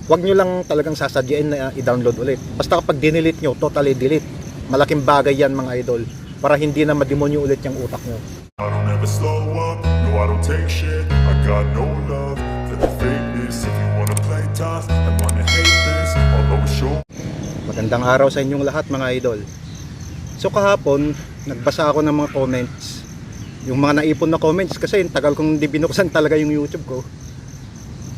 Huwag nyo lang talagang sasadyain na i-download ulit. Basta kapag dinelete nyo, totally delete. Malaking bagay yan mga idol, para hindi na mademonyo ulit yung utak nyo. I don't ever slow up, no I don't take shit. I got no love for the fakeness. If you wanna play tough and wanna hate this, I'll always show. Magandang araw sa inyong lahat mga idol. So kahapon, nagbasa ako ng mga comments. Yung mga naipon na comments kasi tagal kong hindi binuksan talaga yung YouTube ko.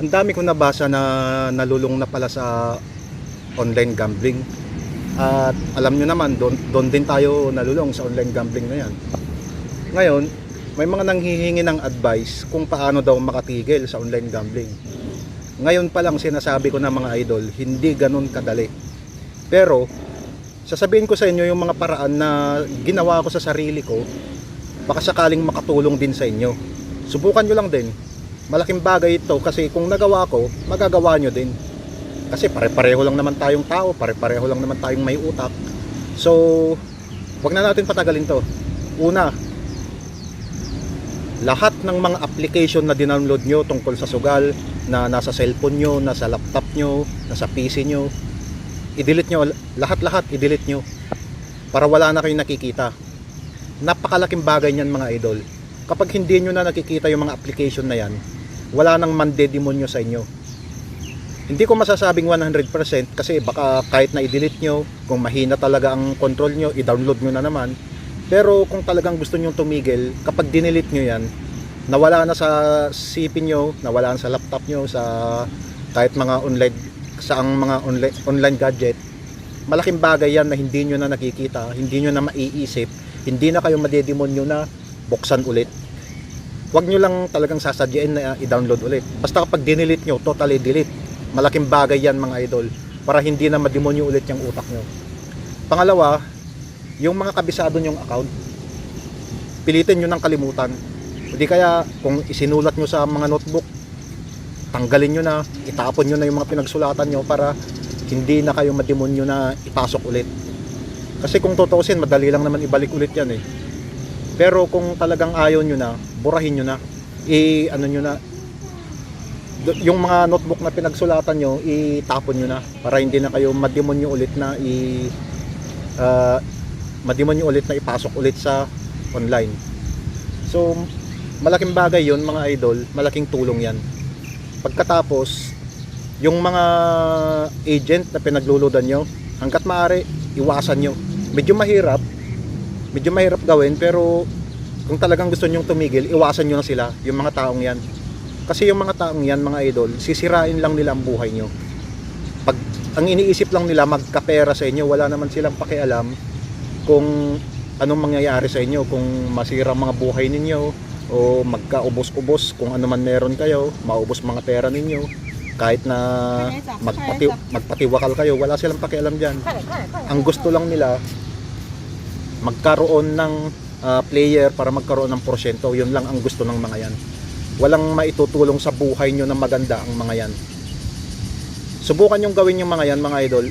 Ang dami kong nabasa na nalulung na pala sa online gambling. At alam nyo naman, doon din tayo nalulung sa online gambling na yan. Ngayon, may mga nanghihingi ng advice kung paano daw makatigil sa online gambling. Ngayon pa lang sinasabi ko na mga idol, hindi ganun kadali. Pero, sasabihin ko sa inyo yung mga paraan na ginawa ko sa sarili ko, baka sakaling makatulong din sa inyo. Subukan nyo lang din. Malaking bagay ito kasi kung nagawa ko, magagawa nyo din. Kasi pare-pareho lang naman tayong tao, pare-pareho lang naman tayong may utak. So, wag na natin patagalin to. Una, lahat ng mga application na dinownload nyo tungkol sa sugal, na nasa cellphone nyo, nasa laptop nyo, nasa PC nyo, i-delete nyo, lahat-lahat i-delete nyo para wala na kayong nakikita. Napakalaking bagay niyan mga idol. Kapag hindi nyo na nakikita yung mga application na yan, wala nang mandedemonyo sa inyo. Hindi ko masasabing 100% kasi baka kahit na i-delete nyo, kung mahina talaga ang control nyo, i-download nyo na naman. Pero kung talagang gusto nyo tumigil, kapag dinelete nyo yan, nawala na sa CP nyo, nawala na sa laptop nyo, sa kahit mga online, sa ang mga online gadget, malaking bagay yan na hindi nyo na nakikita, hindi nyo na maiisip, hindi na kayo madedemonyo na buksan ulit. Huwag nyo lang talagang sasadyain na i-download ulit. Basta kapag dinelete nyo, totally delete. Malaking bagay yan mga idol, para hindi na mademonyo ulit yung utak nyo. Pangalawa, yung mga kabisado nyong account, pilitin nyo ng kalimutan. Hindi kaya kung isinulat nyo sa mga notebook, tanggalin nyo na, itapon nyo na yung mga pinagsulatan nyo para hindi na kayo mademonyo na ipasok ulit. Kasi kung tutuusin, madali lang naman ibalik ulit yan eh. Pero kung talagang ayaw nyo na, burahin nyo na, ano nyo na, yung mga notebook na pinagsulatan nyo, itapon nyo na para hindi na kayo mademonyo ulit na mademonyo ulit na ipasok ulit sa online. So malaking bagay yun mga idol, malaking tulong yan. Pagkatapos, yung mga agent na pinagluludan nyo, hanggat maaari, iwasan nyo. Medyo mahirap gawin, pero kung talagang gusto nyong tumigil, iwasan nyo na sila, yung mga taong yan. Kasi yung mga taong yan mga idol, sisirain lang nila ang buhay nyo. Pag ang iniisip lang nila magkapera sa inyo, wala naman silang pakialam kung anong mangyayari sa inyo, kung masira mga buhay ninyo o magkaubos-ubos kung ano man meron kayo, maubos mga pera ninyo, kahit na magpatiwakal kayo, wala silang pakialam dyan. Ang gusto lang nila magkaroon ng player para magkaroon ng porsyento. Yun lang ang gusto ng mga yan. Walang maitutulong sa buhay nyo na maganda ang mga yan. Subukan yung gawin yung mga yan mga idol.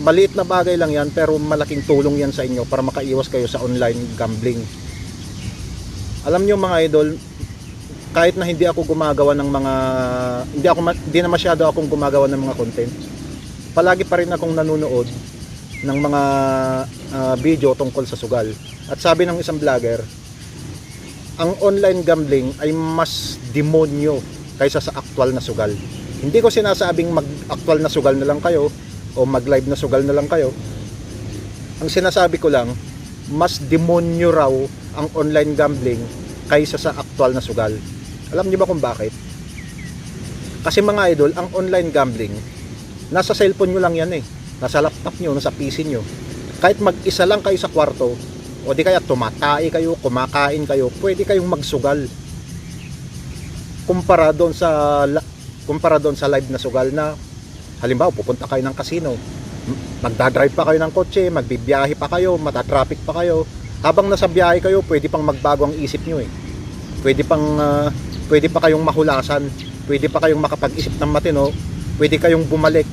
Maliit na bagay lang yan, pero malaking tulong yan sa inyo para makaiwas kayo sa online gambling. Alam nyo mga idol, kahit na hindi ako gumagawa ng mga hindi na masyado akong gumagawa ng mga content, palagi pa rin akong nanonood ng mga video tungkol sa sugal. At sabi ng isang vlogger, ang online gambling ay mas demonyo kaysa sa aktual na sugal. Hindi ko sinasabing mag-aktual na sugal na lang kayo o mag-live na sugal na lang kayo. Ang sinasabi ko lang, mas demonyo raw ang online gambling kaysa sa aktual na sugal. Alam niyo ba kung bakit? Kasi mga idol, ang online gambling, nasa cellphone nyo lang yan eh. Nasa laptop nyo, nasa PC nyo. Kahit mag-isa lang kayo sa kwarto, o di kaya tumatay kayo, kumakain kayo, pwede kayong magsugal. Kumpara doon sa live na sugal na, halimbawa pupunta kayo ng casino, magdadrive pa kayo ng kotse, magbibiyahe pa kayo, matatraffic pa kayo. Habang nasa biyahe kayo, pwede pang magbago ang isip nyo eh. Pwede pa kayong mahulasan, pwede pa kayong makapag-isip ng matino, pwede kayong bumalik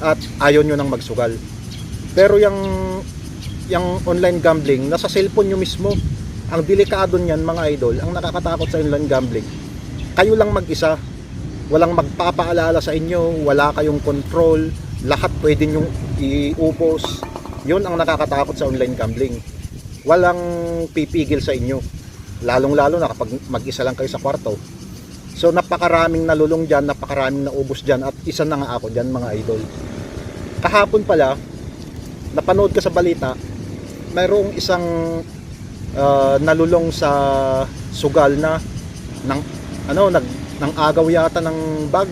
at ayaw nyo nang magsugal. Pero yung online gambling, nasa cellphone nyo mismo. Ang delikado niyan mga idol, ang nakakatakot sa online gambling, kayo lang mag-isa. walang magpapaalala sa inyo, wala kayong control, lahat pwede nyong iupos. Yun ang nakakatakot sa online gambling. Walang pipigil sa inyo, lalong lalo na kapag mag-isa lang kayo sa kwarto. So napakaraming nalulong dyan, napakaraming naubos dyan, at isa na nga ako dyan mga idol. Kahapon pala, napanood ko sa balita, mayroong isang nalulong sa sugal na nang agaw yata ng bag,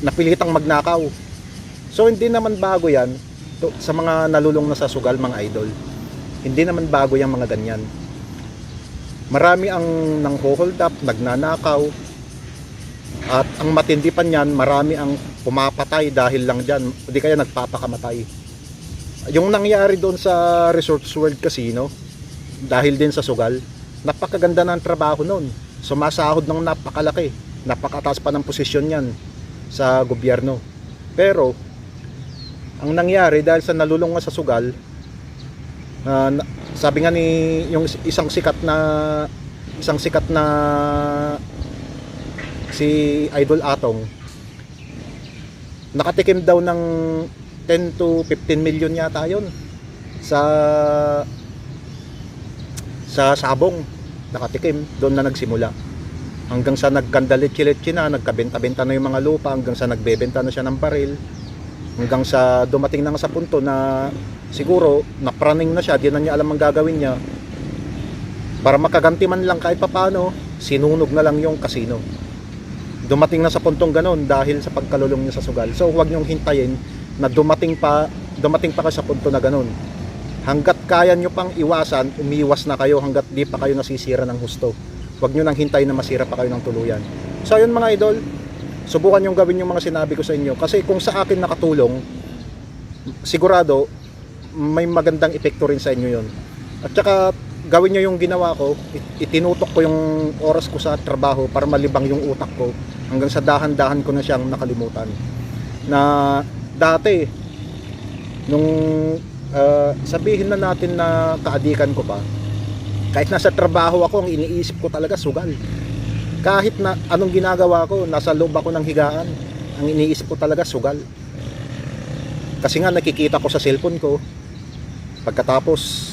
napilitang magnakaw. So hindi naman bago yan sa mga nalulong na sa sugal mga idol. Hindi naman bago yung mga ganyan. Marami ang nang hold up, nagnanakaw, at ang matindi pa niyan, marami ang pumapatay dahil lang dyan, hindi kaya nagpapakamatay. Yung nangyari doon sa Resorts World Casino, dahil din sa sugal, napakaganda ng trabaho noon. Sumasahod ng napakalaki, napakataas pa ng posisyon yan sa gobyerno. Pero ang nangyari dahil sa nalulong nga sa sugal, sabi nga ni yung isang sikat na si Idol Atong, nakatikim daw ng 10 to 15 million yata yon sa sabong. Nakatikim, doon na nagsimula. Hanggang sa nagkandalitsi-litsi na, nagkabenta-benta na yung mga lupa, hanggang sa nagbebenta na siya ng baril, hanggang sa dumating na nga sa punto na siguro napraning na siya, di na niya alam ang gagawin niya. Para makaganti man lang kahit papano, sinunog na lang yung casino. Dumating na sa puntong ganon dahil sa pagkalulong niya sa sugal. So huwag niyong hintayin na dumating pa kayo sa punto na ganon. Hanggat kaya nyo pang iwasan, umiwas na kayo hanggat di pa kayo nasisira ng husto. Huwag nyo nang hintayin na masira pa kayo ng tuluyan. So ayun mga idol, subukan yung gawin yung mga sinabi ko sa inyo. Kasi kung sa akin nakatulong, sigurado may magandang epekto rin sa inyo yun. At saka gawin nyo yung ginawa ko, itinutok ko yung oras ko sa trabaho para malibang yung utak ko, hanggang sa dahan-dahan ko na siyang nakalimutan. Na dati, nung sabihin na natin na kaadikan ko pa, kahit nasa trabaho ako, ang iniisip ko talaga sugal. Kahit na anong ginagawa ko, nasa loob ako ng higaan, ang iniisip ko talaga sugal. Kasi nga nakikita ko sa cellphone ko, pagkatapos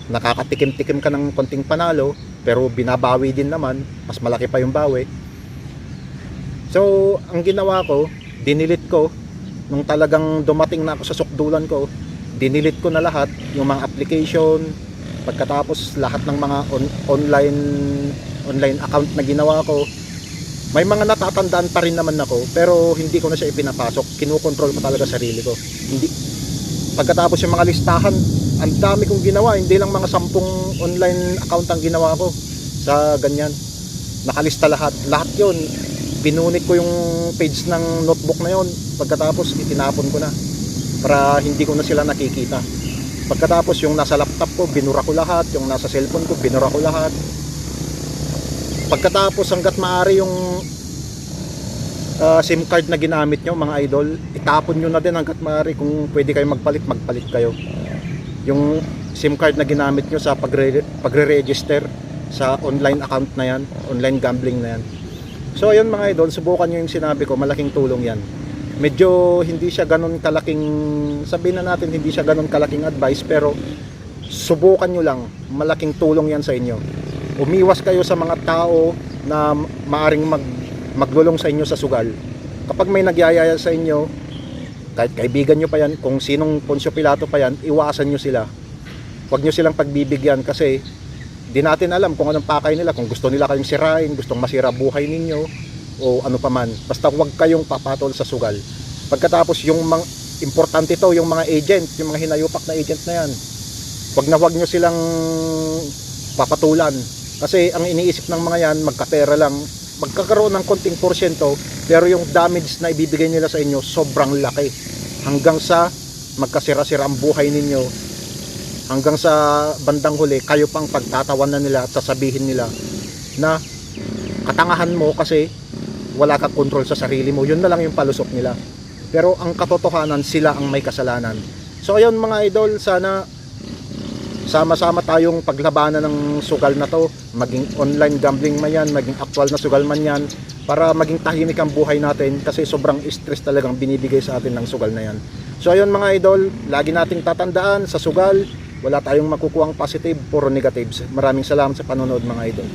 nakakatikim-tikim ka ng konting panalo, pero binabawi din naman, mas malaki pa yung bawi. So ang ginawa ko, dinilit ko nung talagang dumating na ako sa sukdulan ko. Dinilit ko na lahat yung mga application, pagkatapos lahat ng mga online account na ginawa ko. May mga natatandaan pa rin naman ako, pero hindi ko na siya ipinapasok. Kinukontrol ko talaga sarili ko. Hindi. Pagkatapos yung mga listahan, ang dami kong ginawa, hindi lang mga 10 online account ang ginawa ko sa ganyan. Nakalista lahat. Lahat yun, pinunit ko yung page ng notebook na yun. Pagkatapos itinapon ko na para hindi ko na sila nakikita. Pagkatapos yung nasa laptop ko, binura ko lahat. Yung nasa cellphone ko, binura ko lahat. Pagkatapos hanggat maaari yung SIM card na ginamit nyo mga idol, itapon nyo na din hanggat maaari. Kung pwede kayo magpalit kayo. Yung SIM card na ginamit nyo sa pagre-register sa online account na yan, online gambling na yan. So ayun mga idol, subukan nyo yung sinabi ko, malaking tulong yan. Medyo hindi siya ganun kalaking, sabihin na natin hindi siya ganun kalaking advice, pero subukan nyo lang, malaking tulong yan sa inyo. Umiwas kayo sa mga tao na maaring maglulong sa inyo sa sugal. Kapag may nagyayaya sa inyo, kahit kaibigan nyo pa yan, kung sinong Poncio Pilato pa yan, iwasan nyo sila. Huwag nyo silang pagbibigyan kasi di natin alam kung anong pakay nila, kung gusto nila kayong sirain, gustong masira buhay ninyo, o ano pa man. Basta huwag kayong papatol sa sugal. Pagkatapos yung mga importante to, yung mga agent, yung mga hinayupak na agent na yan, huwag nyo silang papatulan. Kasi ang iniisip ng mga yan, magkapera lang, magkakaroon ng konting porsyento, pero yung damage na ibibigay nila sa inyo sobrang laki, hanggang sa magkasira-sira ang buhay ninyo, hanggang sa bandang huli kayo pang pagtatawan na nila at sasabihin nila na katangahan mo kasi wala kang control sa sarili mo. Yun na lang yung palusok nila. Pero ang katotohanan, sila ang may kasalanan. So ayun mga idol, sana Sama-sama tayong paglabanan ng sugal na to, maging online gambling man yan, maging actual na sugal man yan, para maging tahimik ang buhay natin kasi sobrang stress talagang binibigay sa atin ng sugal na yan. So ayun mga idol, lagi nating tatandaan sa sugal, wala tayong makukuhang positive, puro negatives. Maraming salamat sa panonood mga idol.